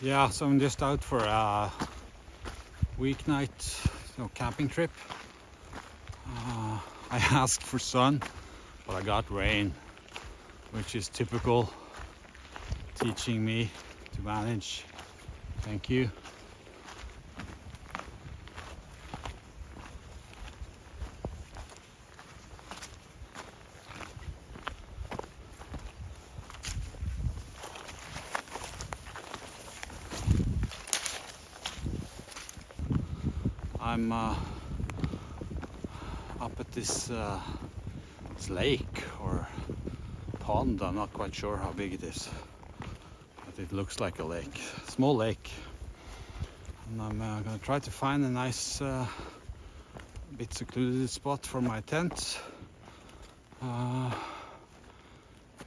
Yeah, so I'm just out for a weeknight, camping trip. I asked for sun, but I got rain, which is typical, teaching me to manage. Thank you. I'm up at this lake or pond. I'm not quite sure how big it is, but it looks like a lake, small lake. And I'm gonna try to find a nice, bit secluded spot for my tent,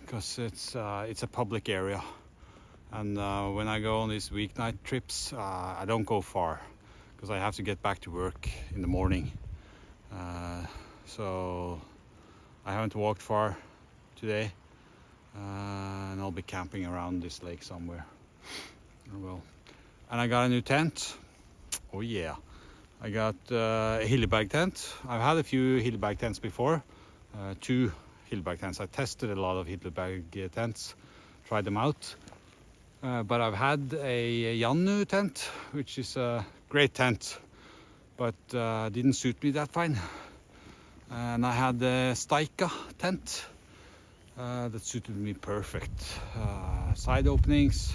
because it's a public area. And when I go on these weeknight trips, I don't go far because I have to get back to work in the morning. So I haven't walked far today, and I'll be camping around this lake somewhere. And I got a new tent. Oh yeah, I got a Hilleberg tent. I've had a few Hilleberg tents before, 2 Hilleberg tents. I tested a lot of Hilleberg tents, tried them out. But I've had a Jannu tent, which is a great tent, but didn't suit me that fine. And I had the Steika tent that suited me perfect. Side openings.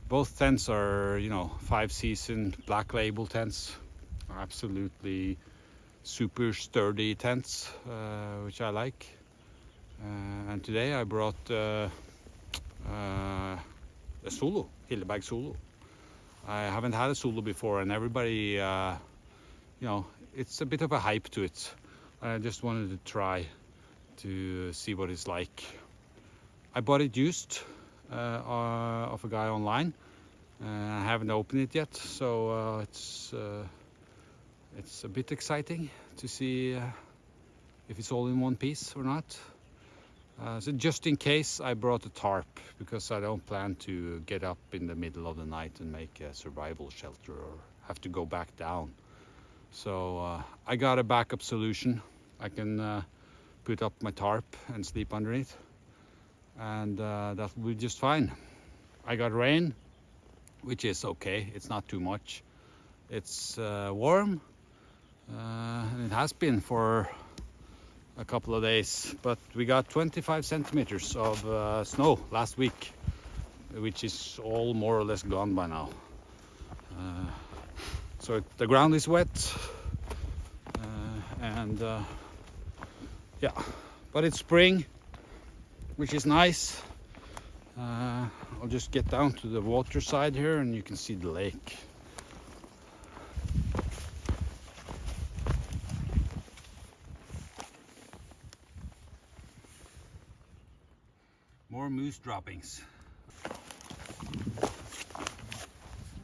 Both tents are, 5-season black label tents. Absolutely super sturdy tents, which I like. And today I brought a Soulo, Hilleberg Soulo. I haven't had a Soulo before, and everybody, it's a bit of a hype to it. I just wanted to try to see what it's like. I bought it used of a guy online. I haven't opened it yet, so it's a bit exciting to see if it's all in one piece or not. So just in case, I brought a tarp because I don't plan to get up in the middle of the night and make a survival shelter or have to go back down. So I got a backup solution. I can put up my tarp and sleep underneath, and that will be just fine. I got rain, which is okay. It's not too much. It's warm, and it has been for a couple of days, but we got 25 centimeters of snow last week, which is all more or less gone by now. So the ground is wet, and yeah, but it's spring, which is nice. I'll just get down to the water side here and you can see the lake. More moose droppings.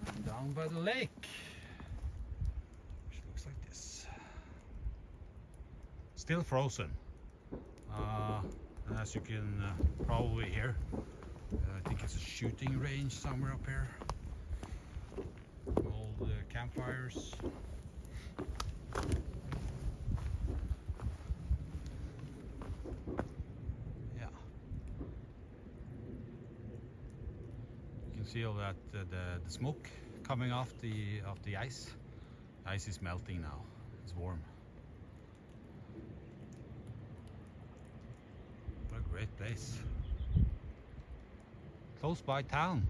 I'm down by the lake, which looks like this. Still frozen. And as you can probably hear, I think it's a shooting range somewhere up here. Old campfires. Yeah. You can see all that the smoke coming off the ice. The ice is melting now. It's warm. What a great place. Close by town.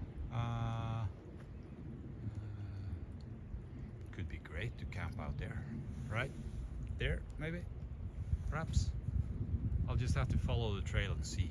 Could be great to camp out there. Right there, maybe, perhaps. I'll just have to follow the trail and see.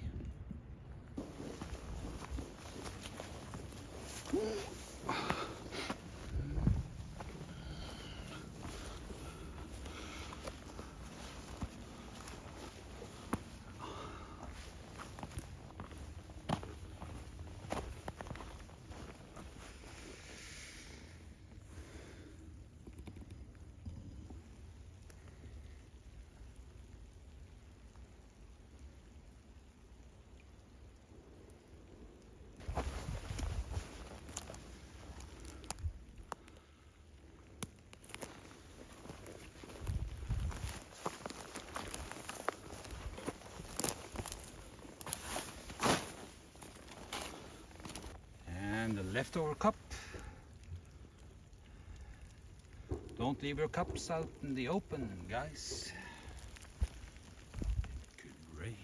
leftover cup. Don't leave your cups out in the open, guys. It could rain.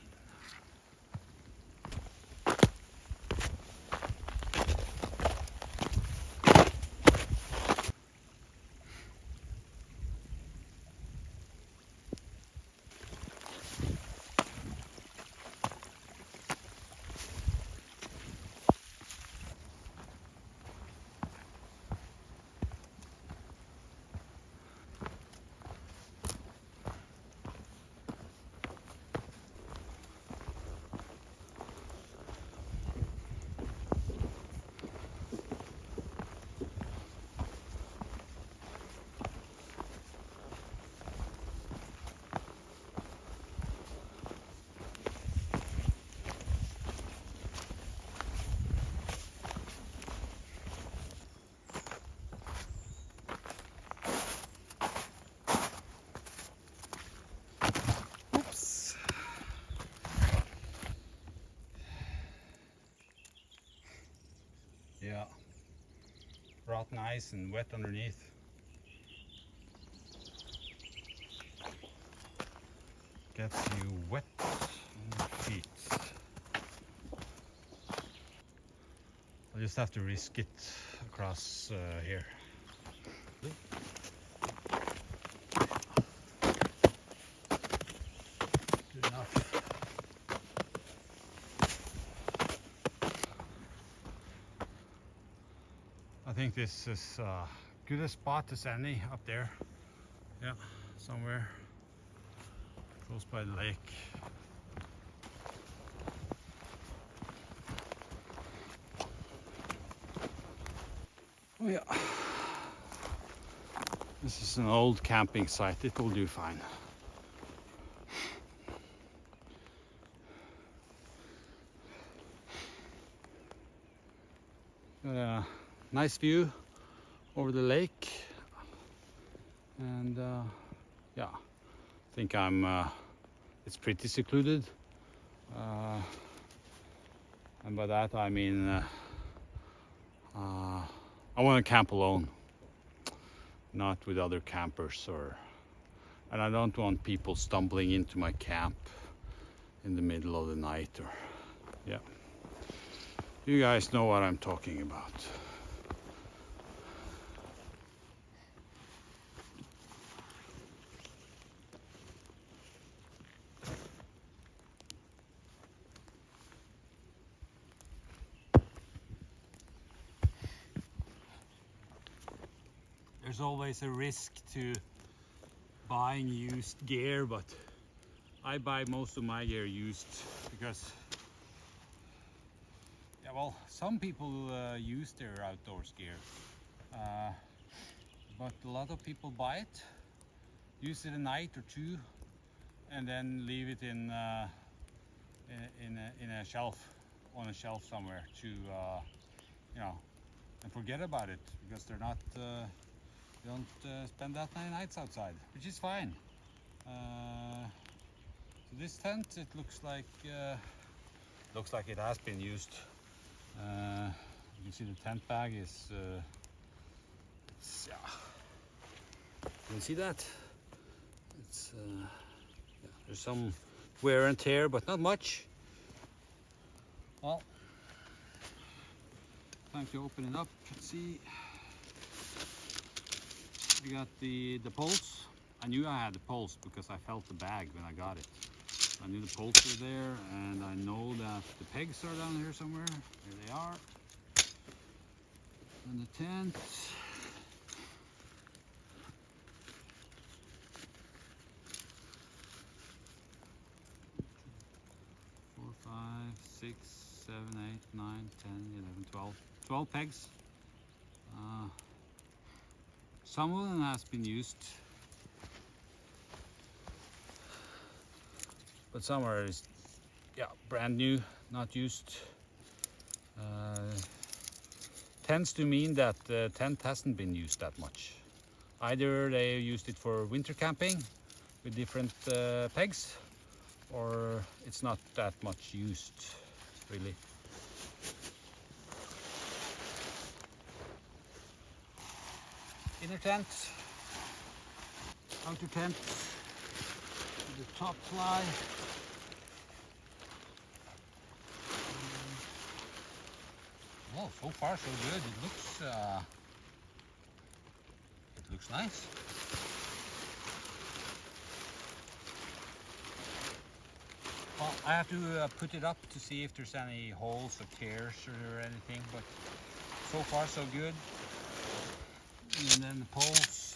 Yeah, rotten ice and wet underneath. Gets you wet on your feet. I'll just have to risk it across here. Good enough. I think this is good a spot as any up there. Yeah, somewhere close by the lake. Oh yeah, this is an old camping site. It will do fine. Got a nice view over the lake, and yeah, I think it's pretty secluded, and by that I mean I want to camp alone, not with other campers, and I don't want people stumbling into my camp in the middle of the night, or yeah, you guys know what I'm talking about. There's always a risk to buying used gear, but I buy most of my gear used because, yeah, well, some people use their outdoors gear, but a lot of people buy it, use it a night or two, and then leave it in a shelf, on a shelf somewhere to, you know, and forget about it because they're not. Don't spend that many nights outside, which is fine. So this tent, it looks like it has been used. You can see the tent bag is, yeah. You can see that? It's yeah, there's some wear and tear, but not much. Well, time to open it up. Let's see. We got the poles. I knew I had the poles because I felt the bag when I got it. I knew the poles were there, and I know that the pegs are down here somewhere. Here they are. And the tent. 4, 5, 6, 7, 8, 9, 10, 11, 12. 12 pegs. Some of them has been used, but some are, yeah, brand new, not used. Tends to mean that the tent hasn't been used that much. Either they used it for winter camping with different pegs, or it's not that much used, really. inner tent, outer tent, the top fly. Well, so far so good. It looks nice. Well, I have to put it up to see if there's any holes or tears or anything, but so far so good. And then the poles.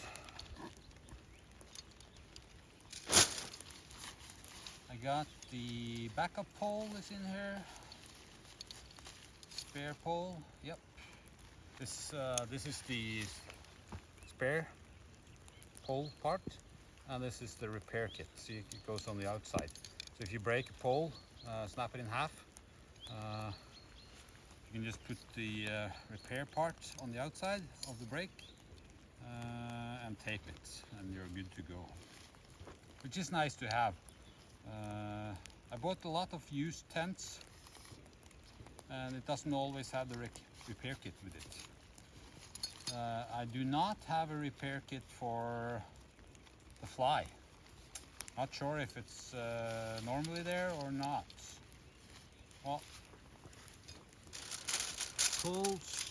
I got the backup pole is in here. Spare pole. Yep. This is the spare pole part, and this is the repair kit. See, it goes on the outside. So if you break a pole, snap it in half. You can just put the repair part on the outside of the brake and tape it, and you're good to go. Which is nice to have. I bought a lot of used tents, and it doesn't always have the repair kit with it. I do not have a repair kit for the fly. Not sure if it's normally there or not. Well, poles.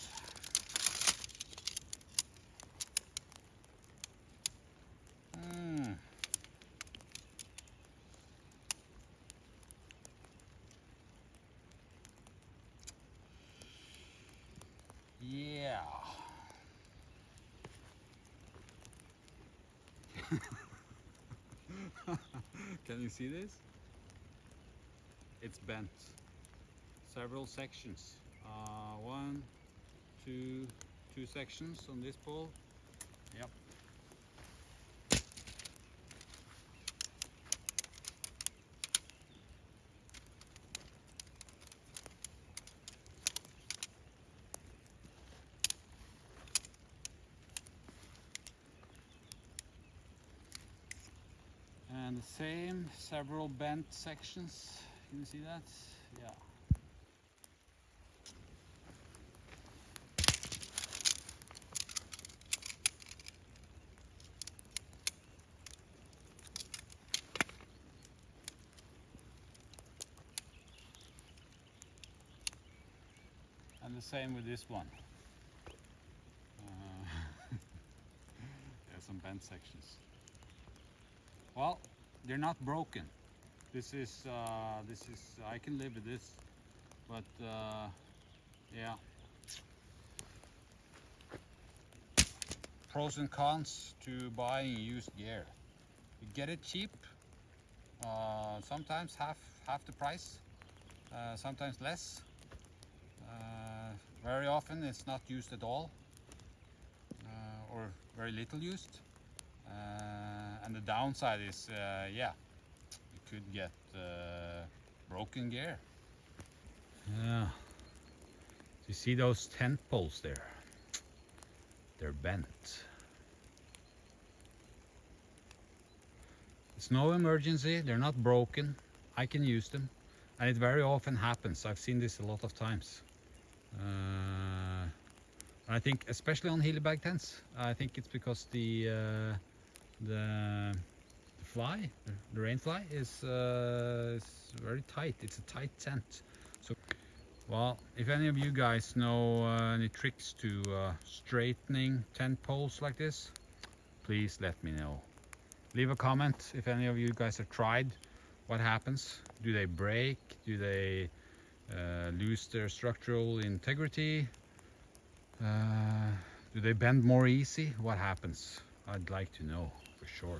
Yeah. Can you see this? It's bent. Several sections. One, two sections on this pole. Yep. And the same, several bent sections. Can you see that? Yeah. And the same with this one. There's some bent sections. Well, they're not broken. This is I can live with this, but yeah. Pros and cons to buying used gear. You get it cheap, sometimes half the price, sometimes less. Very often it's not used at all, or very little used. And the downside is, yeah, you could get broken gear. Yeah. You see those tent poles there? They're bent. It's no emergency, they're not broken. I can use them. And it very often happens. I've seen this a lot of times. I think especially on Hilleberg tents, I think it's because the fly, the rain fly is very tight. It's a tight tent. So, well, if any of you guys know any tricks to straightening tent poles like this, please let me know. Leave a comment if any of you guys have tried. What happens? Do they break? Do they lose their structural integrity? Do they bend more easy? What happens? I'd like to know for sure.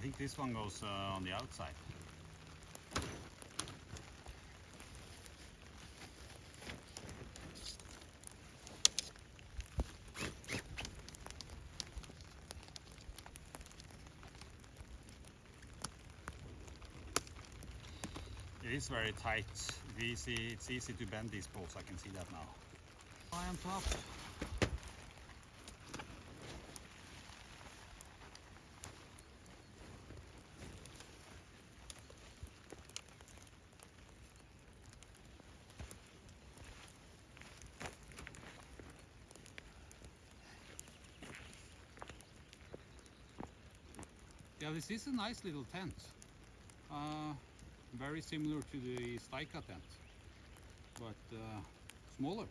think this one goes on the outside. It is very tight. It's easy to bend these poles, I can see that now. Fly on top. Yeah, this is a nice little tent. Very similar to the Seconhand tent, but smaller.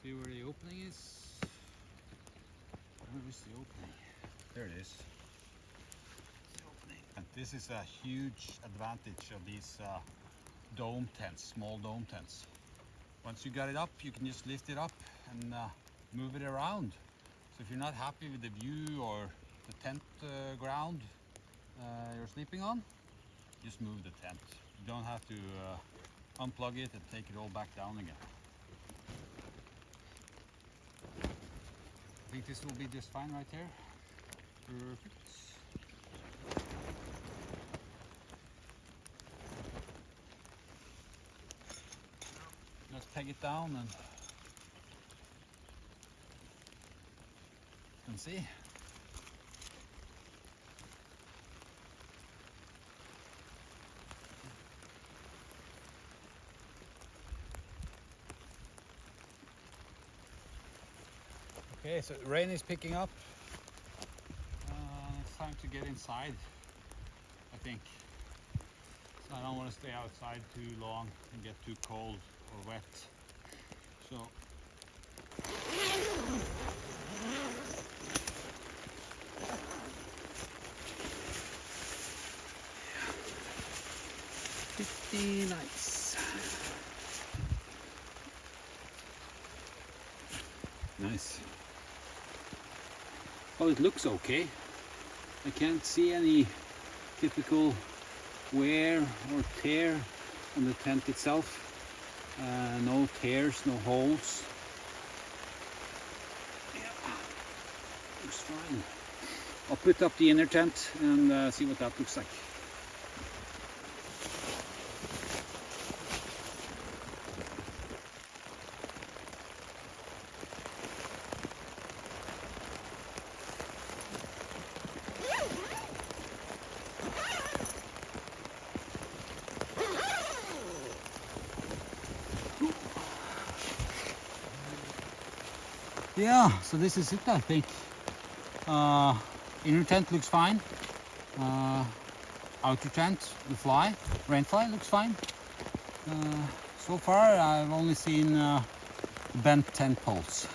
See where the opening is? Where is the opening? There it is. The opening. And this is a huge advantage of these dome tents, small dome tents. Once you got it up, you can just lift it up and move it around. So if you're not happy with the view or the tent ground you're sleeping on, just move the tent. You don't have to unplug it and take it all back down again. I think this will be just fine right here. Perfect. Let's peg it down and see. Okay, so the rain is picking up. It's time to get inside, I think. So I don't want to stay outside too long and get too cold or wet. So pretty nice. Nice. Well, it looks okay. I can't see any typical wear or tear on the tent itself. No tears, no holes. Yeah, looks fine. I'll put up the inner tent and see what that looks like. Yeah, so this is it, I think. Inner tent looks fine. Outer tent, the fly, rain fly looks fine. So far I've only seen bent tent poles,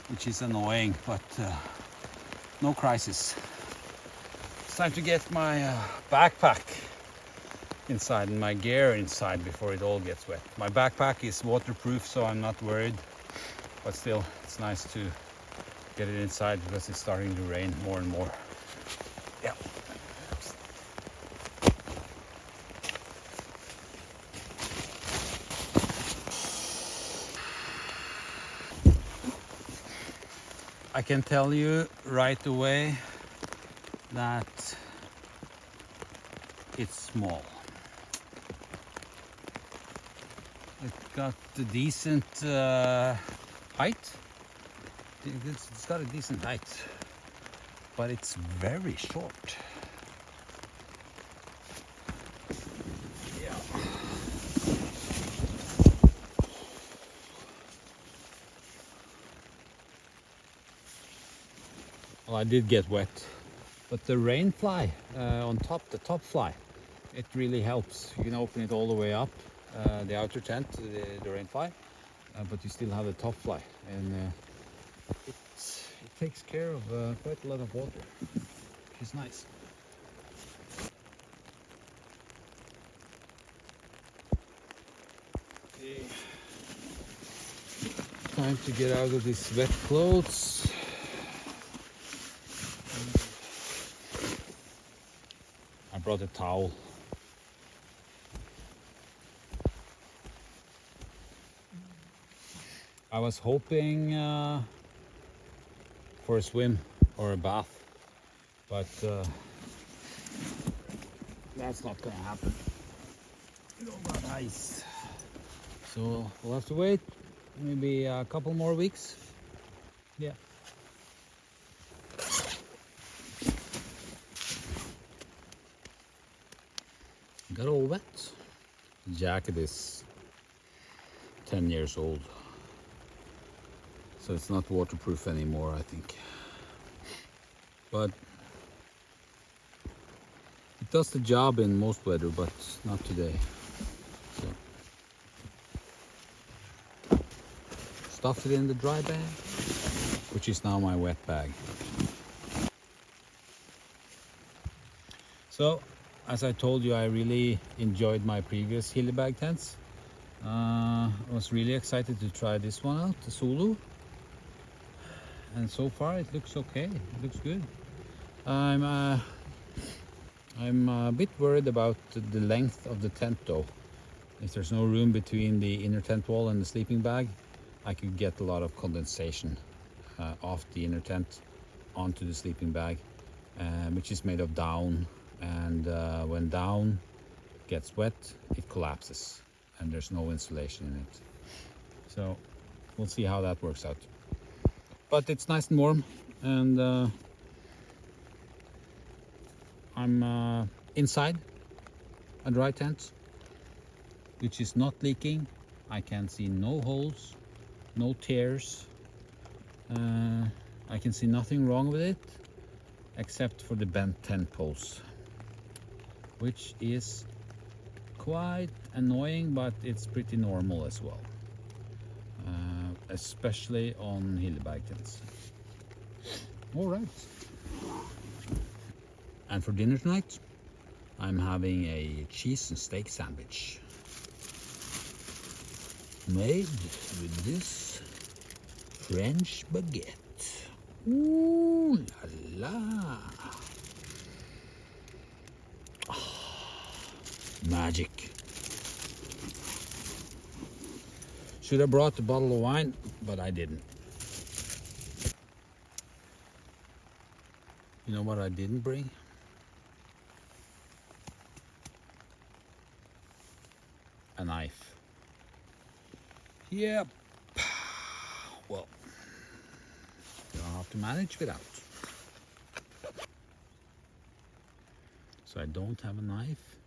which is annoying, but no crisis. It's time to get my backpack inside and my gear inside before it all gets wet. My backpack is waterproof, so I'm not worried. But still, it's nice to get it inside because it's starting to rain more and more. Yeah. I can tell you right away that it's small. It got a decent height. It's got a decent height, but it's very short. Yeah. Well, I did get wet, but the rain fly on top, the top fly, it really helps. You can open it all the way up, the outer tent, the rain fly, but you still have the top fly, and it takes care of quite a lot of water, which is nice. Okay. Time to get out of these wet clothes. brought a towel. I was hoping for a swim or a bath, but that's not gonna happen. You got ice, so we'll have to wait maybe a couple more weeks. Yeah. Got all wet. The jacket is 10 years old, so it's not waterproof anymore, I think. But it does the job in most weather, but not today. So stuffed it in the dry bag, which is now my wet bag. So, as I told you, I really enjoyed my previous Hilleberg tents. I was really excited to try this one out, the Soulo. And so far it looks okay, it looks good. I'm a bit worried about the length of the tent though. If there's no room between the inner tent wall and the sleeping bag, I could get a lot of condensation off the inner tent onto the sleeping bag, which is made of down. And when down gets wet, it collapses and there's no insulation in it. So we'll see how that works out. But it's nice and warm, and I'm inside a dry tent, which is not leaking. I can see no holes, no tears. I can see nothing wrong with it, except for the bent tent poles, which is quite annoying, but it's pretty normal as well, especially on Hilleberg tents. All right. And for dinner tonight, I'm having a cheese and steak sandwich made with this French baguette. Ooh la la! Magic. Should have brought a bottle of wine, but I didn't. You know what I didn't bring? A knife. Yep. Well, you'll have to manage without. So I don't have a knife.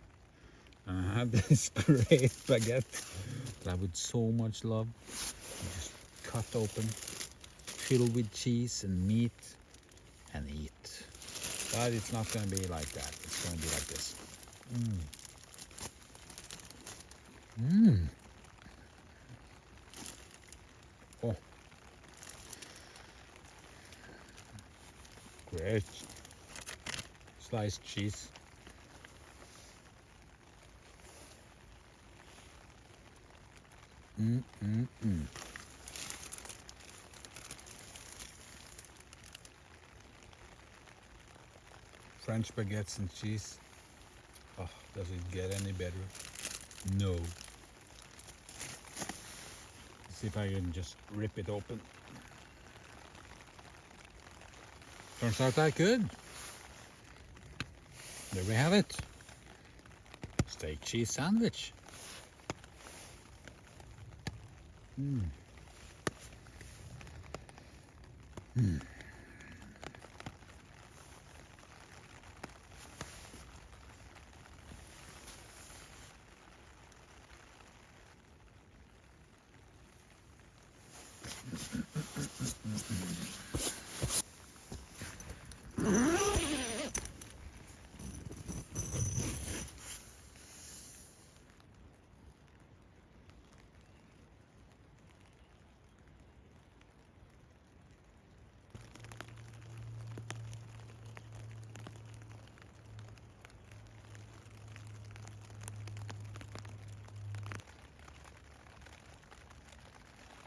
And I have this great baguette that I would so much love. Just cut open, fill with cheese and meat, and eat. But it's not going to be like that. It's going to be like this. Oh, great sliced cheese. French baguettes and cheese. Oh, does it get any better? No. Let's see if I can just rip it open. Turns out that good. There we have it. Steak cheese sandwich.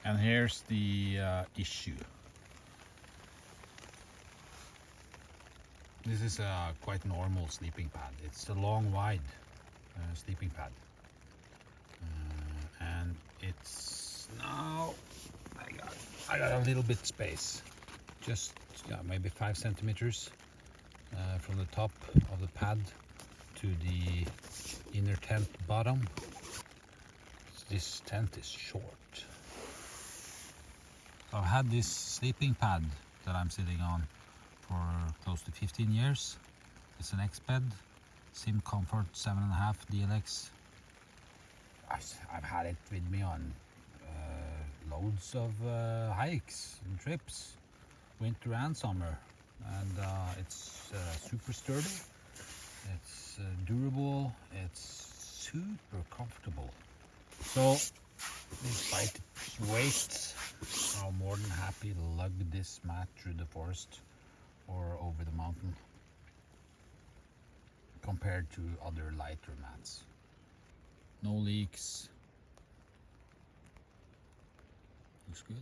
And here's the issue. This is a quite normal sleeping pad. It's a long wide sleeping pad. And it's now I got a little bit space, just maybe 5 centimeters from the top of the pad to the inner tent bottom. This tent is short. So I've had this sleeping pad that I'm sitting on for close to 15 years. It's an X-bed, Sim Comfort 7.5 DLX. I've had it with me on loads of hikes and trips, winter and summer, and it's super sturdy, it's durable, it's super comfortable. So despite its weight, I'm more than happy to lug this mat through the forest or over the mountain compared to other lighter mats. No leaks. Looks good.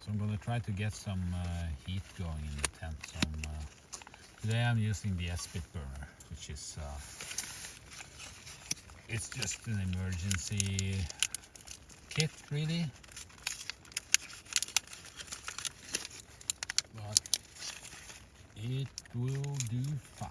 So I'm going to try to get some heat going in the tent. Today I'm using the S-bit burner, which is it's just an emergency kit really, but it will do fine.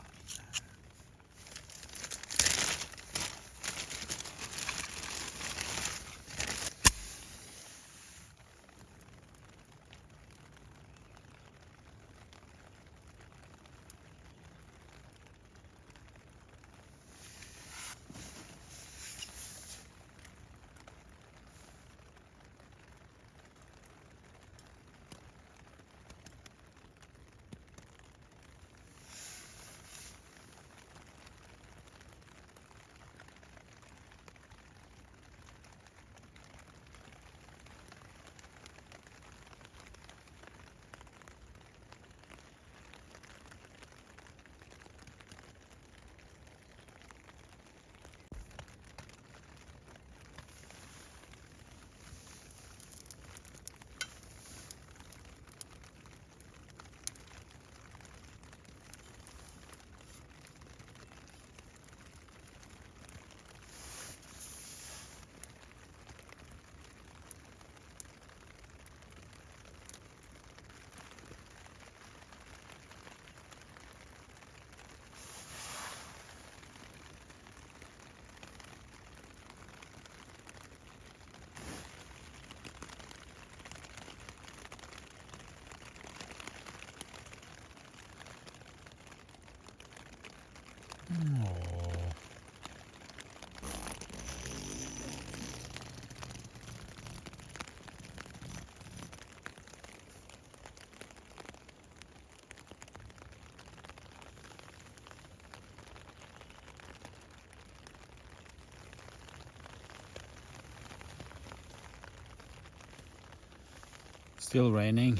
Still raining.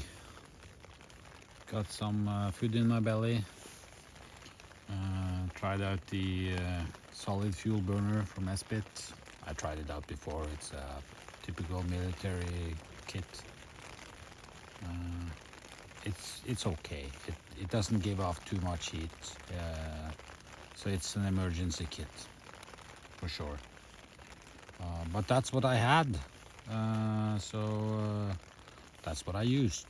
Got some food in my belly. Tried out the solid fuel burner from S-bit. I tried it out before. It's a typical military kit. It's okay. It doesn't give off too much heat, so it's an emergency kit for sure. But that's what I had, so that's what I used.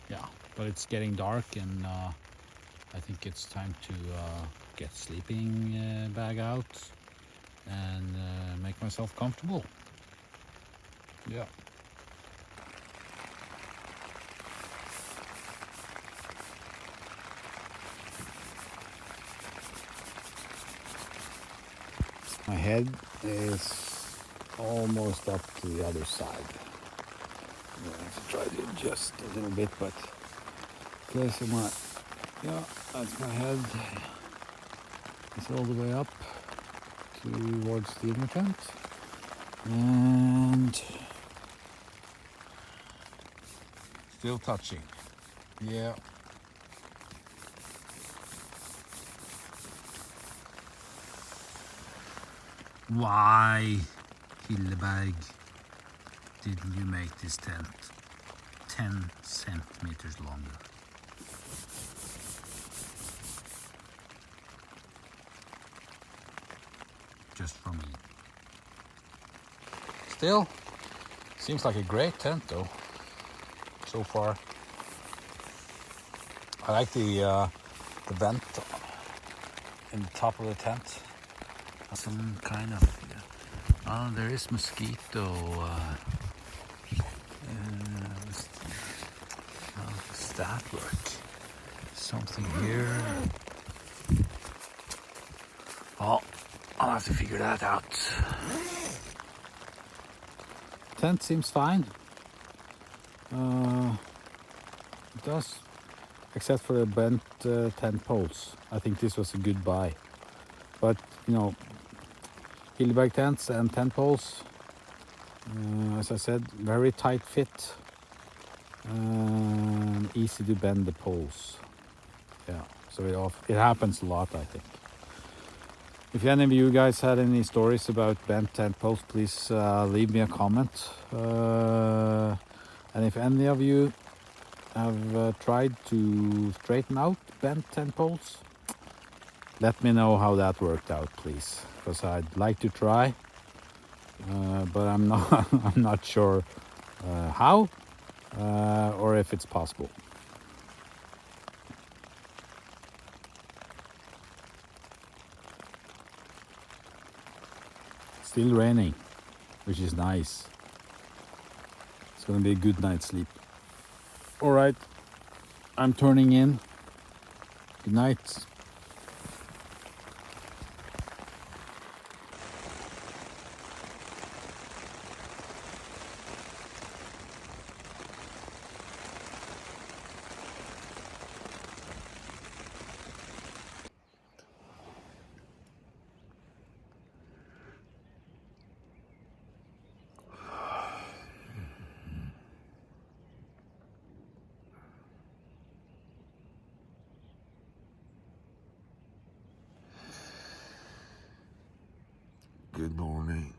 Yeah, but it's getting dark, and I think it's time to get sleeping bag out and make myself comfortable. Yeah. My head is almost up to the other side. I have to try to adjust a little bit, but place of my, yeah, that's my head. It's all the way up towards the inner tent. And still touching. Yeah. Why, Hilleberg, didn't you make this tent 10 centimeters longer? Just for me. Still, seems like a great tent though, so far. I like the vent in the top of the tent. Some kind of, oh, there is mosquito. How does that work? Something here. Oh, I'll have to figure that out. Tent seems fine. It does, except for the bent tent poles. I think this was a good buy. But, you know, Hilleberg tents and tent poles, as I said, very tight fit. Easy to bend the poles. Yeah, so it happens a lot, I think. If any of you guys had any stories about bent tent poles, please leave me a comment. And if any of you have tried to straighten out bent tent poles, let me know how that worked out, please, because I'd like to try, but I'm not I'm not sure how or if it's possible. Still raining, which is nice. It's gonna be a good night's sleep. All right, I'm turning in. Good night. Good morning.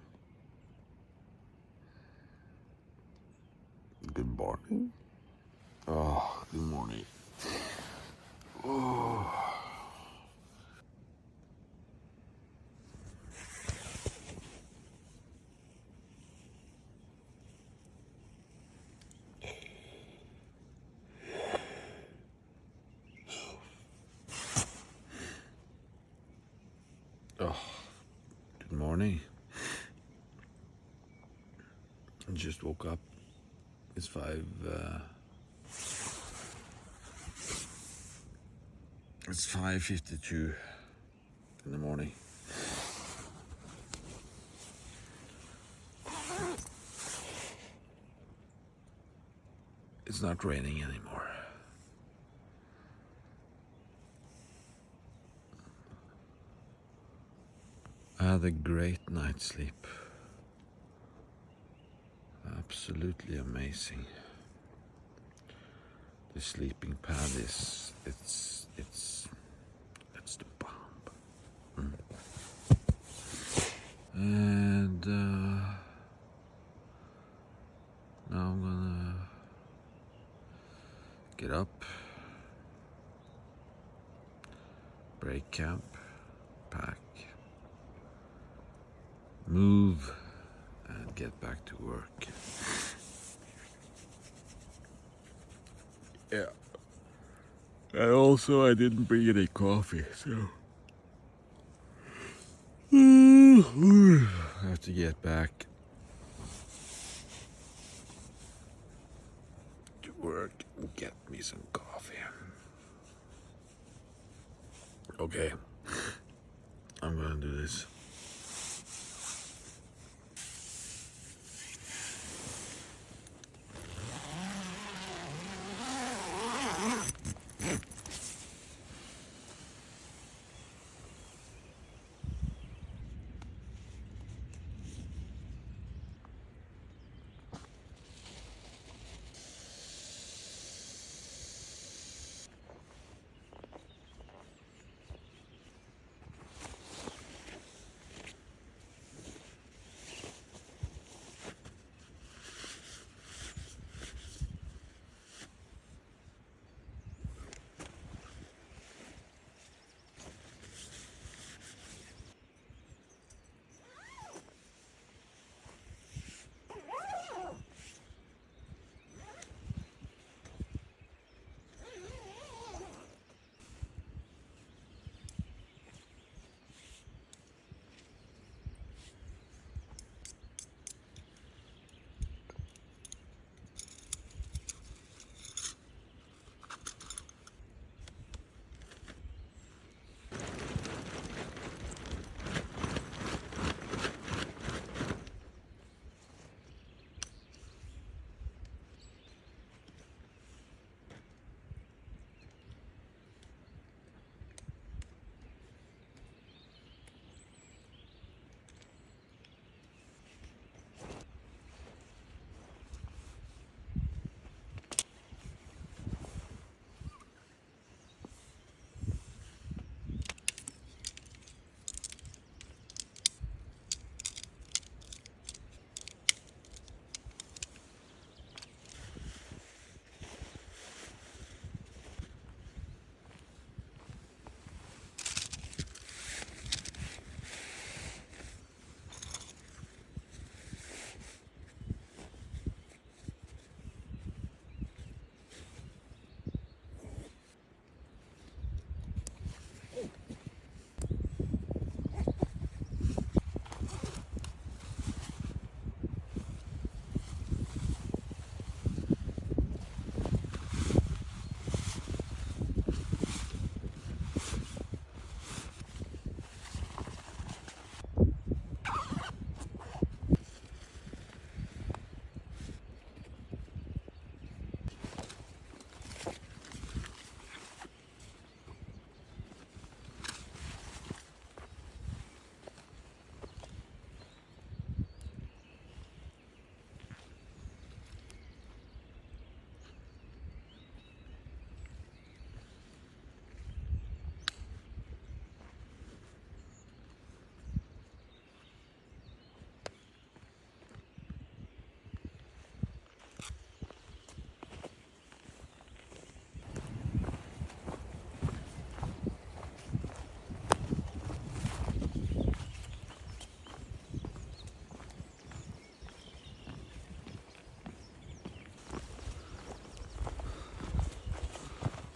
Good morning. Oh, good morning. Oh. Oh, good morning. I just woke up. It's 5:52 in the morning. It's not raining anymore. I had a great night's sleep. Absolutely amazing. The sleeping pad it's the bomb. And now I'm gonna get up, break camp, pack, move, and get back to work. Yeah. And also I didn't bring any coffee, so I have to get back to work and get me some coffee. Okay, I'm gonna do this.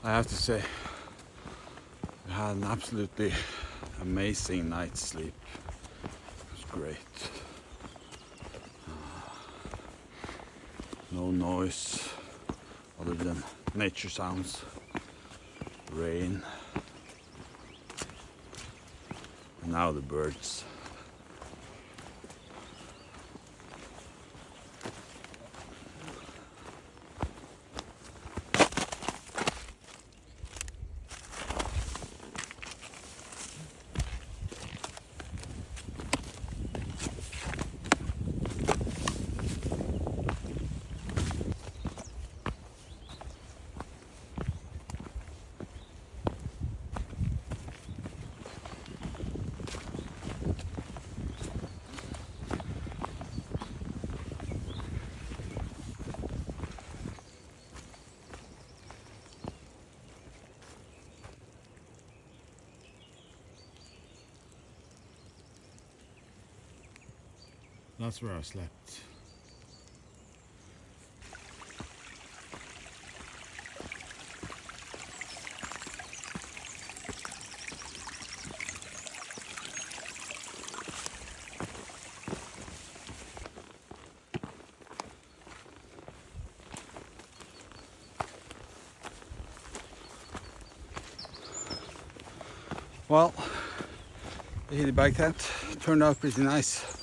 I have to say, I had an absolutely amazing night's sleep. It was great. No noise other than nature sounds, rain, and now the birds. That's where I slept. Well, the Hilleberg tent turned out pretty nice.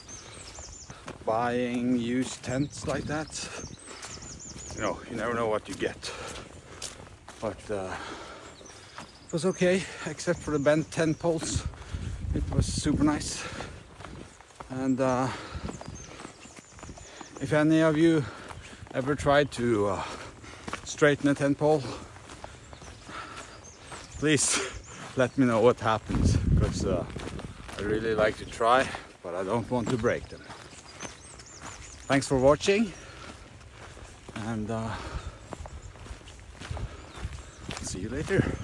Buying used tents like that, you know, you never know what you get. But it was okay, except for the bent tent poles. It was super nice. And if any of you ever tried to straighten a tent pole, please let me know what happens, because I really like to try, but I don't want to break them. Thanks for watching, and see you later.